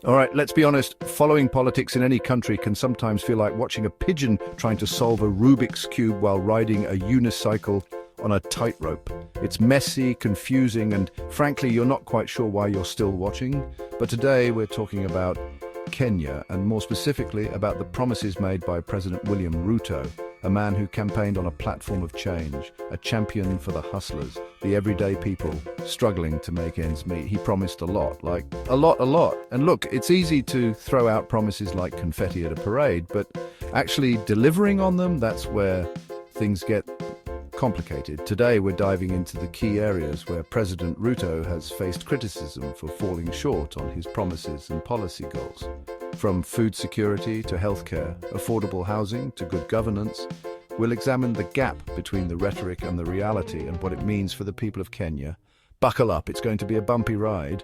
All right, let's be honest, following politics in any country can sometimes feel like watching a pigeon trying to solve a Rubik's Cube while riding a unicycle on a tightrope. It's messy, confusing, and frankly, you're not quite sure why you're still watching. But today we're talking about Kenya, and more specifically about the promises made by President William Ruto, a man who campaigned on a platform of change, a champion for the hustlers, the everyday people struggling to make ends meet. He promised a lot, like a lot. And look, it's easy to throw out promises like confetti at a parade, but actually delivering on them, that's where things get complicated. Today we're diving into the key areas where President Ruto has faced criticism for falling short on his promises and policy goals. From food security to healthcare, affordable housing to good governance, we'll examine the gap between the rhetoric and the reality and what it means for the people of Kenya. Buckle up, it's going to be a bumpy ride.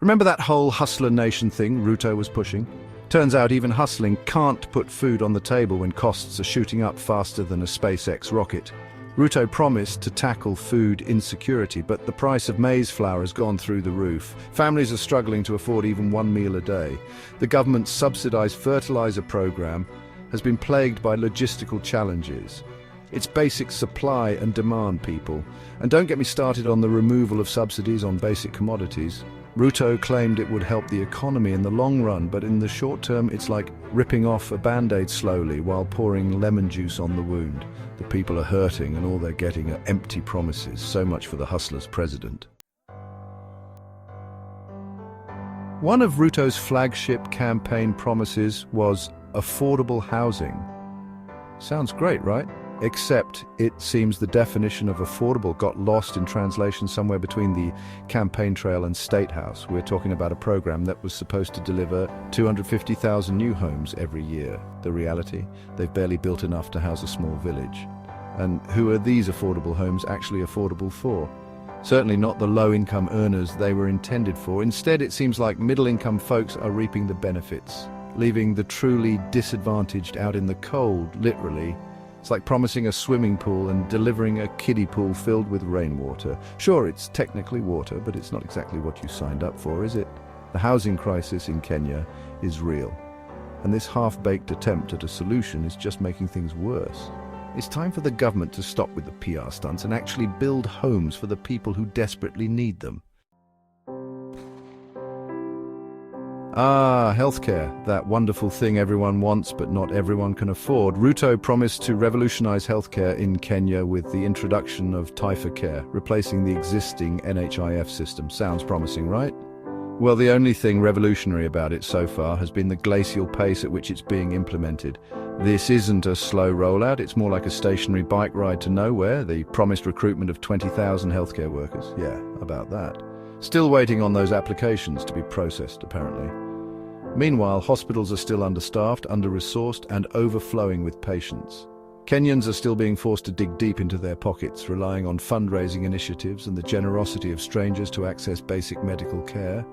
Remember that whole hustler nation thing Ruto was pushing? Turns out even hustling can't put food on the table when costs are shooting up faster than a SpaceX rocket. Ruto promised to tackle food insecurity, but the price of maize flour has gone through the roof. Families are struggling to afford even one meal a day. The government's subsidized fertilizer program has been plagued by logistical challenges. It's basic supply and demand, people. And don't get me started on the removal of subsidies on basic commodities. Ruto claimed it would help the economy in the long run, but in the short term it's like ripping off a band-aid slowly while pouring lemon juice on the wound. The people are hurting and all they're getting are empty promises. So much for the hustler's president. One of Ruto's flagship campaign promises was affordable housing. Sounds great, right? Except it seems the definition of affordable got lost in translation somewhere between the campaign trail and State House. We're talking about a program that was supposed to deliver 250,000 new homes every year. The reality? They've barely built enough to house a small village. And who are these affordable homes actually affordable for? Certainly not the low-income earners they were intended for. Instead, it seems like middle-income folks are reaping the benefits, leaving the truly disadvantaged out in the cold, literally. It's like promising a swimming pool and delivering a kiddie pool filled with rainwater. Sure, it's technically water, but it's not exactly what you signed up for, is it? The housing crisis in Kenya is real, and this half-baked attempt at a solution is just making things worse. It's time for the government to stop with the PR stunts and actually build homes for the people who desperately need them. Healthcare, that wonderful thing everyone wants but not everyone can afford. Ruto promised to revolutionize healthcare in Kenya with the introduction of Taifa Care, replacing the existing NHIF system. Sounds promising, right? Well, the only thing revolutionary about it so far has been the glacial pace at which it's being implemented. This isn't a slow rollout, it's more like a stationary bike ride to nowhere. The promised recruitment of 20,000 healthcare workers. Yeah, about that. Still waiting on those applications to be processed, apparently. Meanwhile, hospitals are still understaffed, under-resourced, and overflowing with patients. Kenyans are still being forced to dig deep into their pockets, relying on fundraising initiatives and the generosity of strangers to access basic medical care.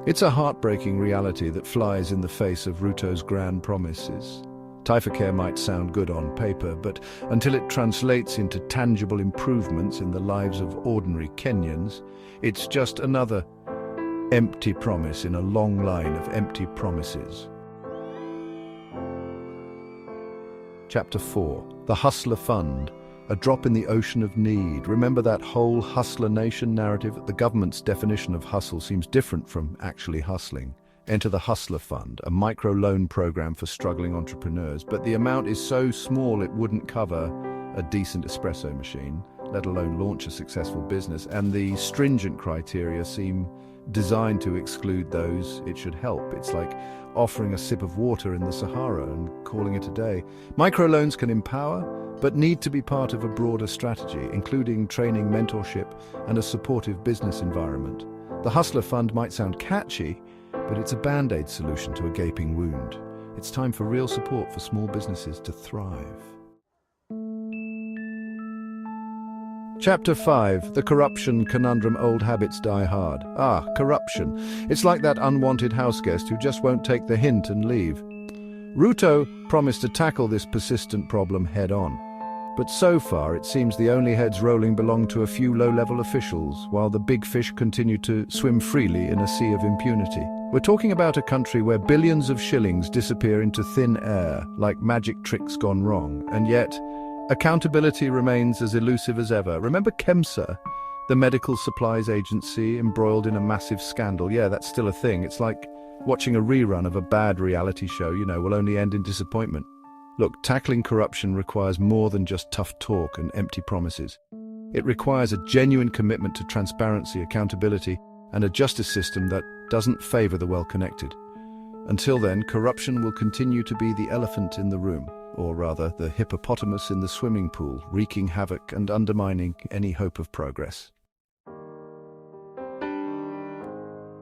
It's a heartbreaking reality that flies in the face of Ruto's grand promises. Taifa Care might sound good on paper, but until it translates into tangible improvements in the lives of ordinary Kenyans, it's just another empty promise in a long line of empty promises. Chapter 4. The Hustler Fund. A drop in the ocean of need. Remember that whole hustler nation narrative? The government's definition of hustle seems different from actually hustling. Enter the Hustler Fund, a micro-loan program for struggling entrepreneurs, but the amount is so small it wouldn't cover a decent espresso machine, let alone launch a successful business, and the stringent criteria seem designed to exclude those it should help. It's like offering a sip of water in the Sahara and calling it a day. Microloans can empower, but need to be part of a broader strategy, including training, mentorship, and a supportive business environment. The Hustler Fund might sound catchy, but it's a band-aid solution to a gaping wound. It's time for real support for small businesses to thrive. Chapter 5. The Corruption Conundrum. Old habits die hard. Corruption. It's like that unwanted houseguest who just won't take the hint and leave. Ruto promised to tackle this persistent problem head-on. But so far, it seems the only heads rolling belong to a few low-level officials, while the big fish continue to swim freely in a sea of impunity. We're talking about a country where billions of shillings disappear into thin air, like magic tricks gone wrong, and yet accountability remains as elusive as ever. Remember KEMSA, the medical supplies agency embroiled in a massive scandal? Yeah, that's still a thing. It's like watching a rerun of a bad reality show, will only end in disappointment. Look, tackling corruption requires more than just tough talk and empty promises. It requires a genuine commitment to transparency, accountability, and a justice system that doesn't favor the well-connected. Until then, corruption will continue to be the elephant in the room, or rather, the hippopotamus in the swimming pool, wreaking havoc and undermining any hope of progress.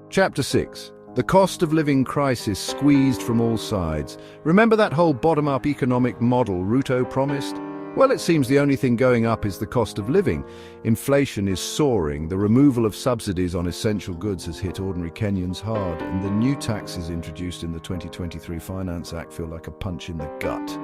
Chapter 6. The cost of living crisis squeezed from all sides. Remember that whole bottom-up economic model Ruto promised? Well, it seems the only thing going up is the cost of living. Inflation is soaring, the removal of subsidies on essential goods has hit ordinary Kenyans hard, and the new taxes introduced in the 2023 Finance Act feel like a punch in the gut.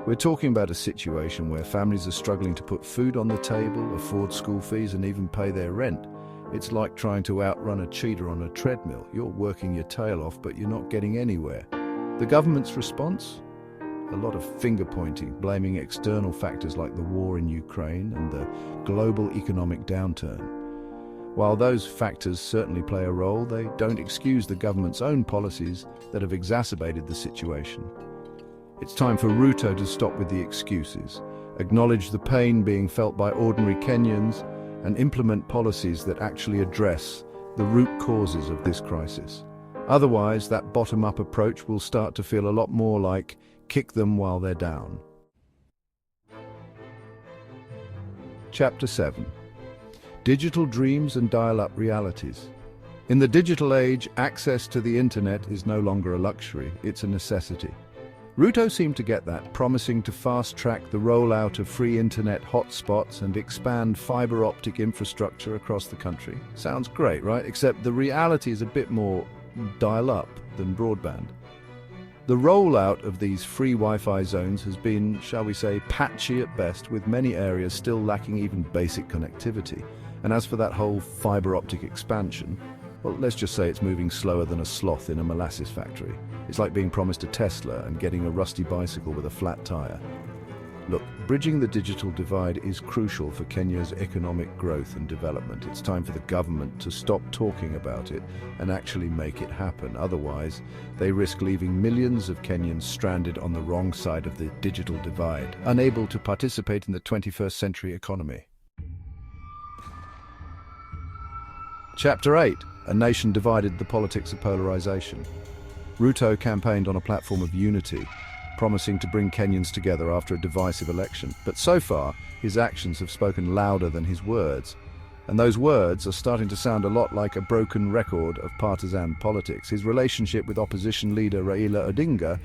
We're talking about a situation where families are struggling to put food on the table, afford school fees, and even pay their rent. It's like trying to outrun a cheetah on a treadmill. You're working your tail off, but you're not getting anywhere. The government's response? A lot of finger-pointing, blaming external factors like the war in Ukraine and the global economic downturn. While those factors certainly play a role, they don't excuse the government's own policies that have exacerbated the situation. It's time for Ruto to stop with the excuses, acknowledge the pain being felt by ordinary Kenyans, and implement policies that actually address the root causes of this crisis. Otherwise, that bottom-up approach will start to feel a lot more like kick them while they're down. Chapter 7. Digital dreams and dial-up realities. In the digital age, access to the internet is no longer a luxury, it's a necessity. Ruto seemed to get that, promising to fast-track the rollout of free internet hotspots and expand fiber optic infrastructure across the country. Sounds great, right? Except the reality is a bit more dial-up than broadband. The rollout of these free Wi-Fi zones has been, shall we say, patchy at best, with many areas still lacking even basic connectivity. And as for that whole fiber optic expansion, well, let's just say it's moving slower than a sloth in a molasses factory. It's like being promised a Tesla and getting a rusty bicycle with a flat tire. Look, bridging the digital divide is crucial for Kenya's economic growth and development. It's time for the government to stop talking about it and actually make it happen. Otherwise, they risk leaving millions of Kenyans stranded on the wrong side of the digital divide, unable to participate in the 21st century economy. Chapter 8. A nation divided, the politics of polarization. Ruto campaigned on a platform of unity, promising to bring Kenyans together after a divisive election. But so far, his actions have spoken louder than his words. And those words are starting to sound a lot like a broken record of partisan politics. His relationship with opposition leader Raila Odinga,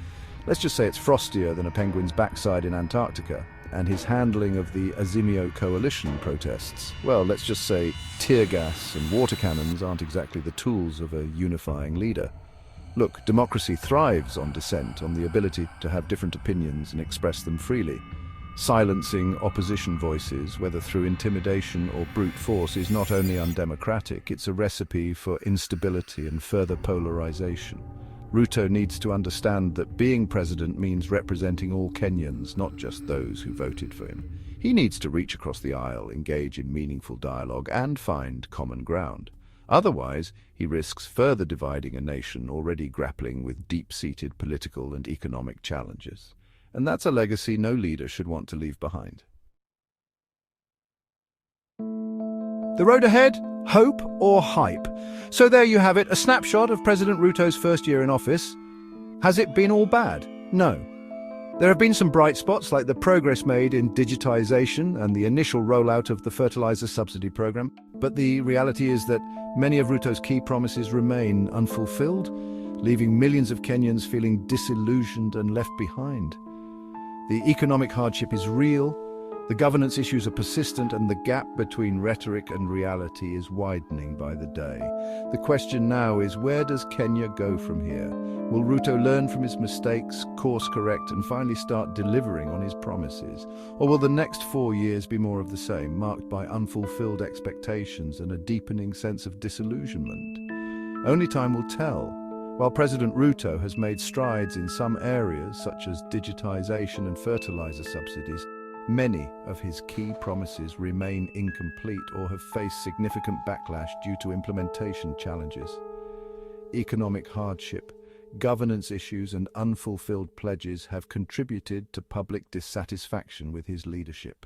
let's just say it's frostier than a penguin's backside in Antarctica. And his handling of the Azimio coalition protests, well, let's just say tear gas and water cannons aren't exactly the tools of a unifying leader. Look, democracy thrives on dissent, on the ability to have different opinions and express them freely. Silencing opposition voices, whether through intimidation or brute force, is not only undemocratic, it's a recipe for instability and further polarization. Ruto needs to understand that being president means representing all Kenyans, not just those who voted for him. He needs to reach across the aisle, engage in meaningful dialogue, and find common ground. Otherwise, he risks further dividing a nation already grappling with deep-seated political and economic challenges. And that's a legacy no leader should want to leave behind. The road ahead? Hope or hype? So there you have it, a snapshot of President Ruto's first year in office. Has it been all bad? No. There have been some bright spots, like the progress made in digitization and the initial rollout of the fertilizer subsidy program. But the reality is that many of Ruto's key promises remain unfulfilled, leaving millions of Kenyans feeling disillusioned and left behind. The economic hardship is real, the governance issues are persistent, and the gap between rhetoric and reality is widening by the day. The question now is, where does Kenya go from here? Will Ruto learn from his mistakes, course correct, and finally start delivering on his promises? Or will the next 4 years be more of the same, marked by unfulfilled expectations and a deepening sense of disillusionment? Only time will tell. While President Ruto has made strides in some areas, such as digitization and fertilizer subsidies, many of his key promises remain incomplete or have faced significant backlash due to implementation challenges. Economic hardship, governance issues, and unfulfilled pledges have contributed to public dissatisfaction with his leadership.